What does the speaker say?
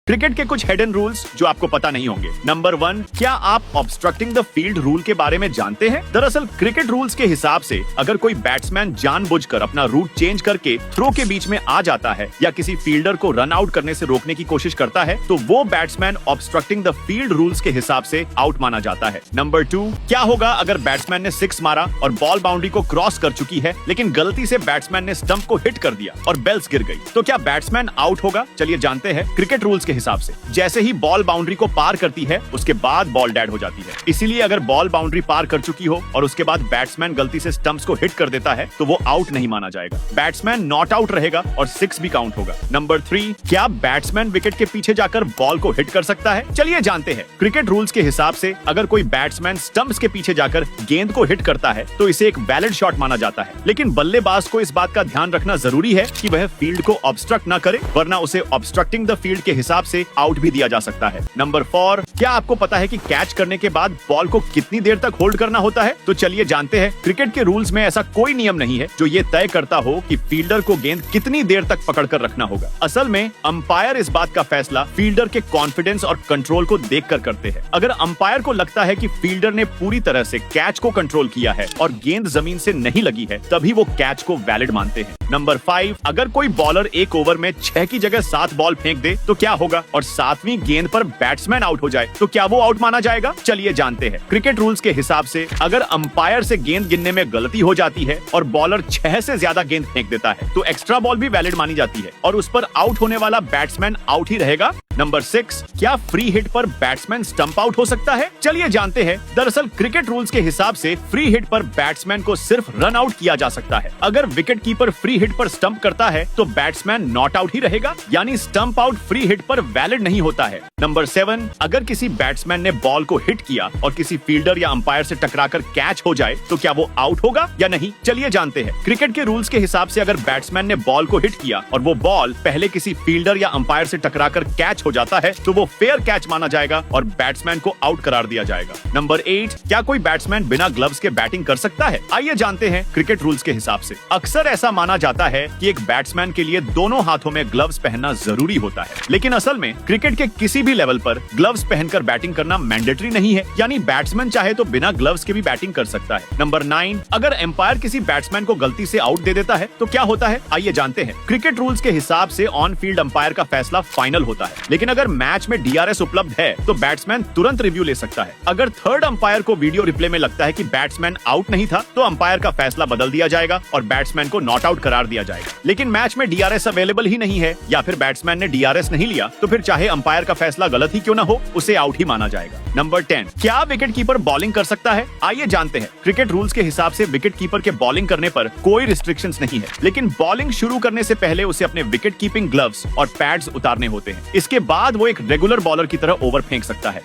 Cricket के कुछ hidden rules जो आपको पता नहीं होंगे। नंबर 1, क्या आप ऑब्स्ट्रक्टिंग द फील्ड रूल के बारे में जानते हैं? दरअसल क्रिकेट रूल्स के हिसाब से अगर कोई बैट्समैन जानबूझकर अपना रूट चेंज करके थ्रो के बीच में आ जाता है या किसी फील्डर को रन आउट करने से रोकने की कोशिश करता है तो वो batsman obstructing the field rules के हिसाब से आउट माना जाता है। नंबर 2, क्या होगा अगर बैट्समैन ने 6 मारा और बॉल बाउंड्री को क्रॉस कर चुकी है लेकिन गलती से बैट्समैन ने स्टंप को हिट कर दिया और बेल्स गिर गई, तो क्या बैट्समैन आउट होगा? चलिए जानते हैं क्रिकेट रूल्स के हिसाब से। जैसे ही बॉल बाउंड्री को पार करती है उसके बाद बॉल डेड हो जाती है, इसीलिए अगर बॉल बाउंड्री पार कर चुकी हो और उसके बाद बैट्समैन गलती से स्टंप्स को हिट कर देता है तो वो आउट नहीं माना जाएगा, बैट्समैन नॉट आउट रहेगा और 6 भी काउंट होगा। नंबर 3, क्या बैट्समैन विकेट के पीछे जाकर बॉल को हिट कर सकता है? चलिए जानते हैं क्रिकेट रूल्स के हिसाब से अगर कोई बैट्समैन स्टंप्स के पीछे जाकर गेंद को हिट करता है तो इसे एक वैलिड शॉट माना जाता है, लेकिन बल्लेबाज को इस बात का ध्यान रखना जरूरी है कि वह फील्ड को ऑब्स्ट्रक्ट न करे, वरना उसे ऑब्स्ट्रक्टिंग द फील्ड के हिसाब से आउट भी दिया जा सकता है। नंबर 4, क्या आपको पता है कि कैच करने के बाद बॉल को कितनी देर तक होल्ड करना होता है? तो चलिए जानते हैं क्रिकेट के रूल्स में ऐसा कोई नियम नहीं है जो ये तय करता हो कि फील्डर को गेंद कितनी देर तक पकड़कर रखना होगा। असल में अंपायर इस बात का फैसला फील्डर के कॉन्फिडेंस और कंट्रोल को देखकर करते हैं। अगर अंपायर को लगता है कि फील्डर ने पूरी तरह से कैच को कंट्रोल किया है और गेंद जमीन से नहीं लगी है तभी वो कैच को वैलिड मानते हैं। नंबर 5, अगर कोई बॉलर एक ओवर में 6 की जगह 7 बॉल फेंक दे तो क्या होगा और 7वीं गेंद पर बैट्समैन आउट हो जाए तो क्या वो आउट माना जाएगा? चलिए जानते हैं क्रिकेट रूल्स के हिसाब से अगर अंपायर से गेंद गिनने में गलती हो जाती है और बॉलर 6 से ज्यादा गेंद फेंक देता है तो एक्स्ट्रा बॉल भी वैलिड मानी जाती है और उस पर आउट होने वाला बैट्समैन आउट ही रहेगा। नंबर 6, क्या फ्री हिट पर बैट्समैन स्टंप आउट हो सकता है? चलिए जानते हैं। दरअसल क्रिकेट रूल्स के हिसाब से फ्री हिट पर बैट्समैन को सिर्फ रन आउट किया जा सकता है। अगर विकेट कीपर फ्री हिट पर स्टंप करता है तो बैट्समैन नॉट आउट ही रहेगा, यानी स्टंप आउट फ्री हिट पर वैलिड नहीं होता है। नंबर 7, अगर किसी बैट्समैन ने बॉल को हिट किया और किसी फील्डर या अंपायर से टकराकर कैच हो जाए तो क्या वो आउट होगा या नहीं? चलिए जानते हैं। क्रिकेट के रूल्स के हिसाब से अगर बैट्समैन ने बॉल को हिट किया और वो बॉल पहले किसी फील्डर या अंपायर से टकराकर कैच हो जाता है तो वो फेयर कैच माना जाएगा और बैट्समैन को आउट करार दिया जाएगा। नंबर 8, क्या कोई बैट्समैन बिना ग्लव्स के बैटिंग कर सकता है? आइए जानते हैं क्रिकेट रूल्स के हिसाब से। अक्सर ऐसा माना जाता है कि एक बैट्समैन के लिए दोनों हाथों में ग्लव्स पहनना जरूरी होता है, लेकिन असल में क्रिकेट के किसी भी लेवल पर ग्लव्स पहनकर बैटिंग करना मैंडेटरी नहीं है, यानी बैट्समैन चाहे तो बिना ग्लव्स के भी बैटिंग कर सकता है। नंबर 9, अगर एम्पायर किसी बैट्समैन को गलती से आउट दे देता है तो क्या होता है? आइए जानते हैं। क्रिकेट रूल्स के हिसाब से ऑन फील्ड अंपायर का फैसला फाइनल होता है, लेकिन अगर मैच में DRS उपलब्ध है तो बैट्समैन तुरंत रिव्यू ले सकता है। अगर थर्ड अंपायर को वीडियो रिप्ले में लगता है कि बैट्समैन आउट नहीं था तो अंपायर का फैसला बदल दिया जाएगा और बैट्समैन को नॉट आउट करार दिया जाएगा। लेकिन मैच में DRS अवेलेबल ही नहीं है या फिर बैट्समैन ने DRS नहीं लिया तो फिर चाहे अंपायर का फैसला गलत ही क्यों न हो उसे आउट ही माना जाएगा। नंबर 10, क्या विकेट कीपर बॉलिंग कर सकता है? आइए जानते हैं। क्रिकेट रूल्स के हिसाब से विकेट कीपर के बॉलिंग करने पर कोई रिस्ट्रिक्शंस नहीं है, लेकिन बॉलिंग शुरू करने से पहले उसे अपने विकेट कीपिंग ग्लव्स और पैड्स उतारने होते हैं। इसके बाद वो एक रेगुलर बॉलर की तरह ओवर फेंक सकता है।